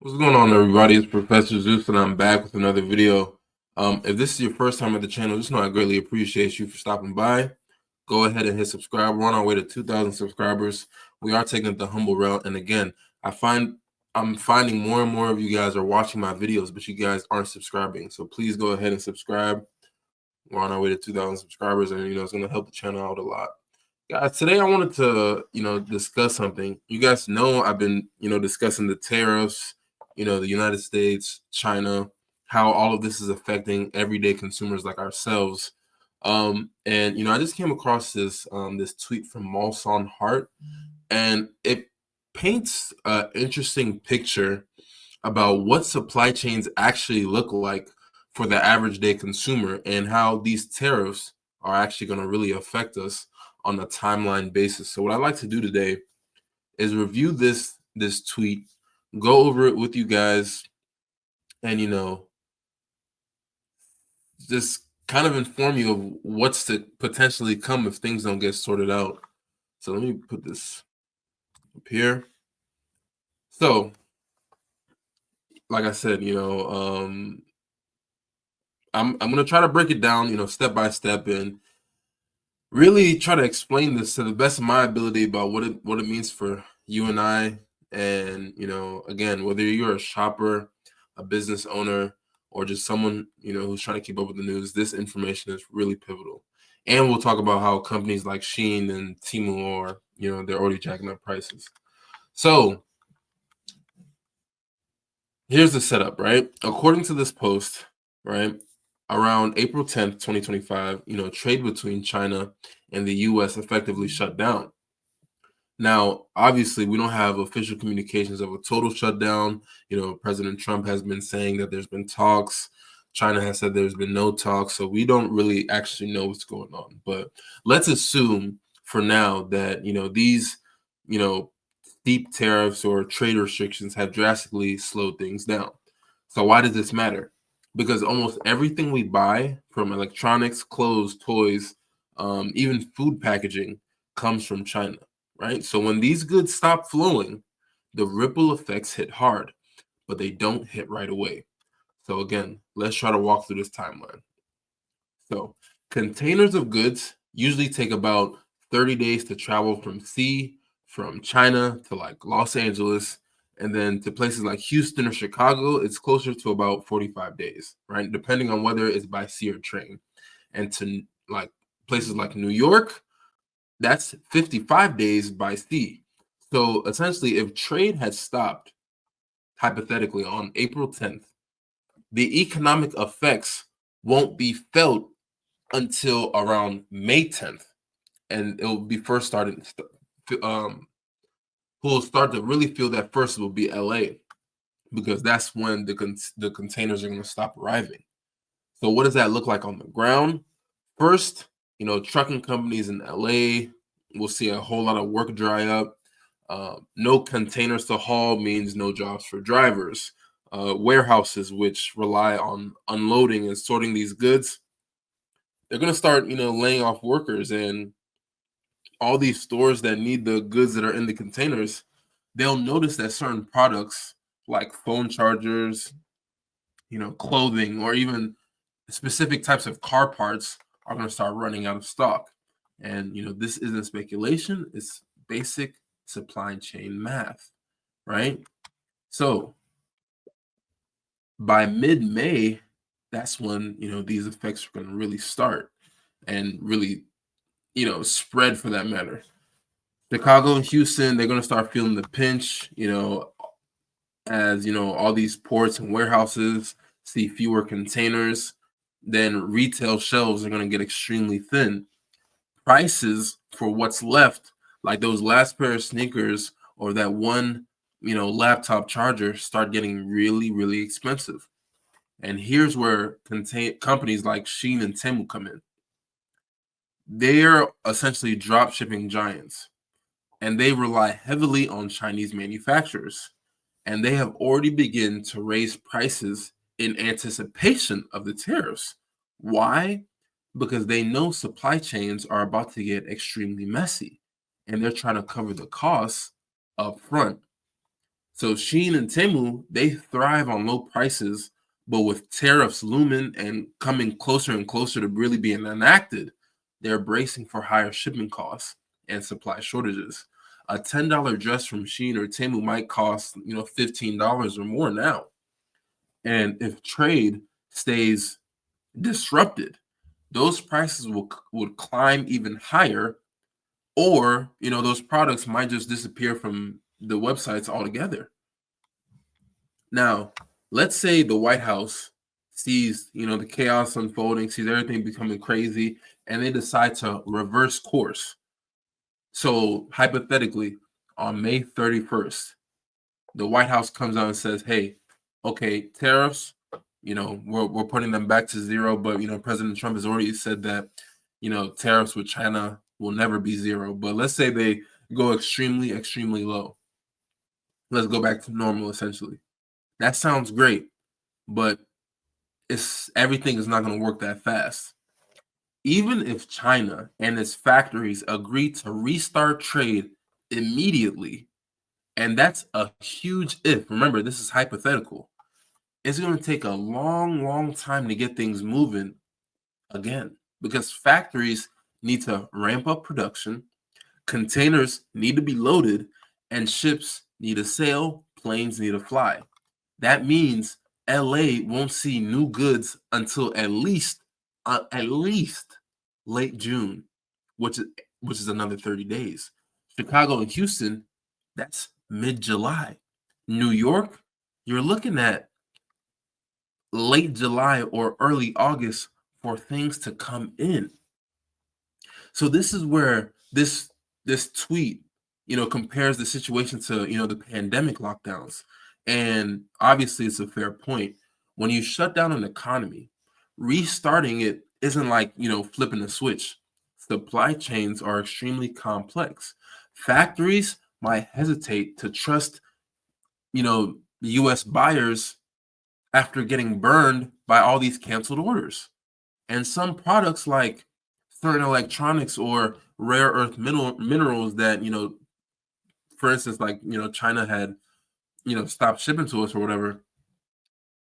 What's going on, everybody? It's Professor Zeus, and I'm back with another video. If this is your first time at the channel, just know I greatly appreciate you for stopping by. Go ahead and hit subscribe. We're on our way to 2,000 subscribers. We are taking it the humble route, and again, I'm finding more and more of you guys are watching my videos, but you guys aren't subscribing. So please go ahead and subscribe. We're on our way to 2,000 subscribers, and it's going to help the channel out a lot. Guys, today I wanted to, discuss something. You guys know I've been, discussing the tariffs, the United States, China, how all of this is affecting everyday consumers like ourselves. And I just came across this tweet from Malson Hart, and it paints an interesting picture about what supply chains actually look like for the average day consumer and how these tariffs are actually going to really affect us on a timeline basis. So what I'd like to do today is review this tweet, go over it with you guys, and just kind of inform you of what's to potentially come if things don't get sorted out. So let me put this up here. So, like I said, I'm gonna try to break it down, step by step, and really try to explain this to the best of my ability about what it means for you and I. And again, whether you're a shopper, a business owner, or just someone who's trying to keep up with the news, this information is really pivotal. And we'll talk about how companies like Shein and Temu are, they're already jacking up prices. So here's the setup, right? According to this post, right, around April 10th, 2025, trade between China and the US effectively shut down. Now, obviously, we don't have official communications of a total shutdown. President Trump has been saying that there's been talks. China has said there's been no talks. So we don't really actually know what's going on. But let's assume for now that, these, steep tariffs or trade restrictions have drastically slowed things down. So why does this matter? Because almost everything we buy, from electronics, clothes, toys, even food packaging, comes from China, right? So when these goods stop flowing, the ripple effects hit hard, but they don't hit right away. So again, let's try to walk through this timeline. So containers of goods usually take about 30 days to travel from sea, from China to like Los Angeles, and then to places like Houston or Chicago, it's closer to about 45 days, right? Depending on whether it's by sea or train. And to like places like New York, that's 55 days by sea. So essentially, if trade had stopped, hypothetically, on April 10th, the economic effects won't be felt until around May 10th. And it'll be first starting, who will start to really feel that first will be LA, because that's when the containers are going to stop arriving. So what does that look like on the ground? First, trucking companies in LA will see a whole lot of work dry up. No containers to haul means no jobs for drivers. Warehouses, which rely on unloading and sorting these goods, they're going to start, laying off workers. And all these stores that need the goods that are in the containers, they'll notice that certain products like phone chargers, clothing, or even specific types of car parts are going to start running out of stock. And this isn't speculation, it's basic supply chain math, right? So by mid-May, that's when these effects are going to really start and really spread, for that matter. Chicago and Houston, they're going to start feeling the pinch, as all these ports and warehouses see fewer containers. Then retail shelves are going to get extremely thin. Prices for what's left, like those last pair of sneakers or that one laptop charger, start getting really, really expensive. And here's where companies like Shein and Temu come in. They're essentially drop shipping giants, and they rely heavily on Chinese manufacturers. And they have already begun to raise prices in anticipation of the tariffs. Why? Because they know supply chains are about to get extremely messy, and they're trying to cover the costs up front. So Shein and Temu, they thrive on low prices, but with tariffs looming and coming closer and closer to really being enacted, they're bracing for higher shipping costs and supply shortages. A $10 dress from Shein or Temu might cost, $15 or more now. And if trade stays disrupted, those prices would climb even higher, or those products might just disappear from the websites altogether. Now, let's say the White House sees, the chaos unfolding, sees everything becoming crazy, and they decide to reverse course. So, hypothetically, on May 31st, the White House comes out and says, "Hey, okay, tariffs, we're putting them back to zero, but President Trump has already said that, tariffs with China will never be zero. But let's say they go extremely, extremely low. Let's go back to normal, essentially. That sounds great, but everything is not going to work that fast. Even if China and its factories agree to restart trade immediately, and that's a huge if. Remember, this is hypothetical. It's going to take a long, long time to get things moving again because factories need to ramp up production, containers need to be loaded, and ships need to sail, planes need to fly. That means LA won't see new goods until at least late June, which is another 30 days. Chicago and Houston, that's mid-July. New York, you're looking at late July or early August for things to come in. So this is where this tweet, compares the situation to, the pandemic lockdowns. And obviously it's a fair point. When you shut down an economy, restarting it isn't like, flipping a switch. Supply chains are extremely complex. Factories might hesitate to trust, US buyers after getting burned by all these canceled orders. And some products like certain electronics or rare earth minerals that, for instance, like, China had, stopped shipping to us or whatever,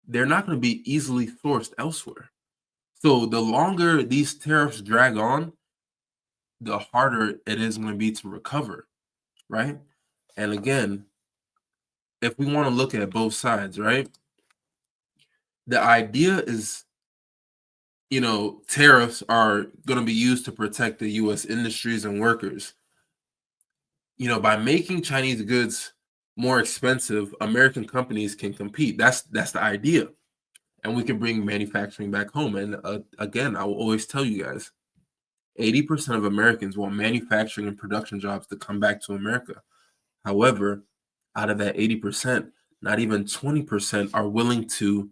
they're not going to be easily sourced elsewhere. So the longer these tariffs drag on, the harder it is going to be to recover, right? And again, if we want to look at both sides, right? The idea is, tariffs are going to be used to protect the US industries and workers. By making Chinese goods more expensive, American companies can compete. That's the idea. And we can bring manufacturing back home. And again, I will always tell you guys, 80% of Americans want manufacturing and production jobs to come back to America. However, out of that 80%, not even 20% are willing to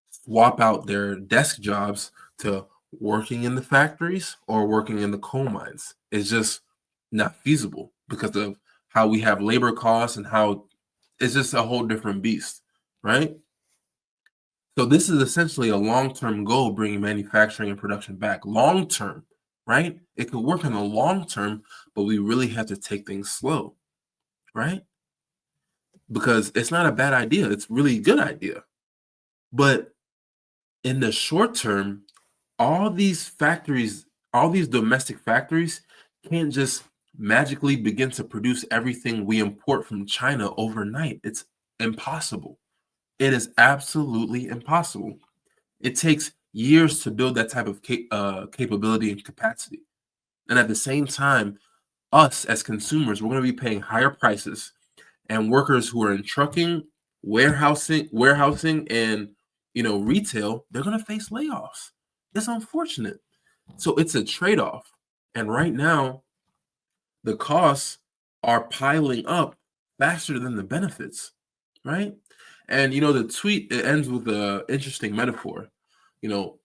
swap out their desk jobs to working in the factories or working in the coal mines. It's just not feasible because of how we have labor costs and how it's just a whole different beast, right? So this is essentially a long-term goal, bringing manufacturing and production back. Long-term, right? It could work in the long term, but we really have to take things slow, right? Because it's not a bad idea. It's really a good idea. But in the short term, all these factories, all these domestic factories can't just magically begin to produce everything we import from China overnight. It's impossible. It is absolutely impossible. It takes years to build that type of capability and capacity. And at the same time, us as consumers, we're going to be paying higher prices, and workers who are in trucking, warehousing, and retail, they're going to face layoffs. It's unfortunate. So it's a trade-off. And right now, the costs are piling up faster than the benefits, right? And the tweet, it ends with an interesting metaphor. You know,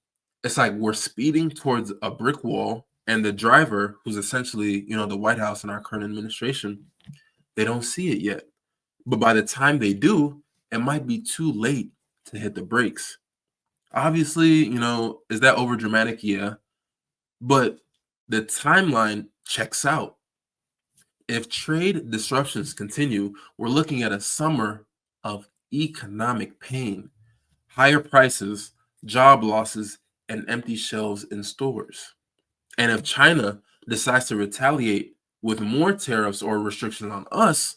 it's like we're speeding towards a brick wall, and the driver, who's essentially, the White House and our current administration, they don't see it yet. But by the time they do, it might be too late to hit the brakes. Obviously, is that over dramatic? Yeah. But the timeline checks out. If trade disruptions continue, we're looking at a summer of economic pain, higher prices, job losses, and empty shelves in stores. And if China decides to retaliate with more tariffs or restrictions on us,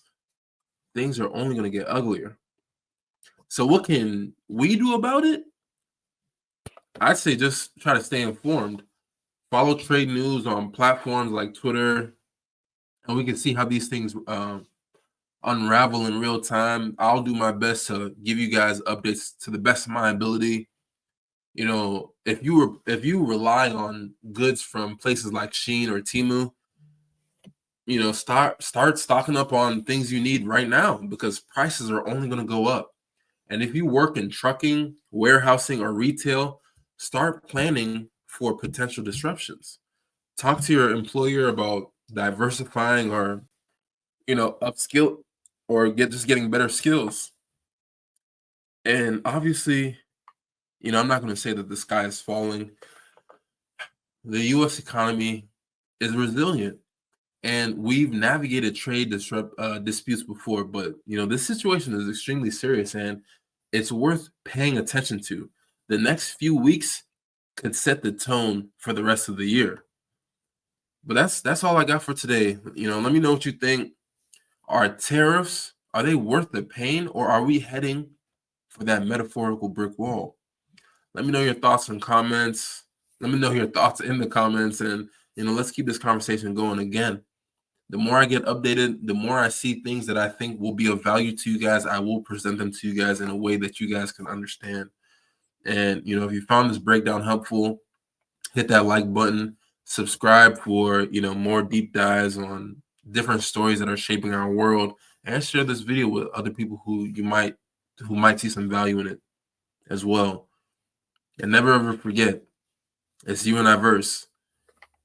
things are only going to get uglier. So, what can we do about it? I'd say just try to stay informed. Follow trade news on platforms like Twitter, and we can see how these things unravel in real time. I'll do my best to give you guys updates to the best of my ability. If you rely on goods from places like Shein or Temu, start stocking up on things you need right now because prices are only going to go up. And if you work in trucking, warehousing, or retail, start planning for potential disruptions. Talk to your employer about diversifying or upskill or getting better skills. And obviously, I'm not going to say that the sky is falling. The U.S. economy is resilient, and we've navigated trade disputes before. But this situation is extremely serious, and it's worth paying attention to. The next few weeks could set the tone for the rest of the year. But that's all I got for today. Let me know what you think. Are they worth the pain, or are we heading for that metaphorical brick wall? Let me know your thoughts and comments. Let me know your thoughts in the comments, and let's keep this conversation going. Again, the more I get updated, the more I see things that I think will be of value to you guys, I will present them to you guys in a way that you guys can understand. And if you found this breakdown helpful, hit that like button, subscribe for more deep dives on different stories that are shaping our world, and share this video with other people who might see some value in it as well. And never ever forget, it's you and I verse.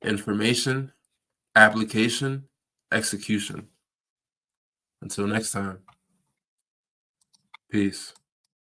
Information, application, execution. Until next time, peace.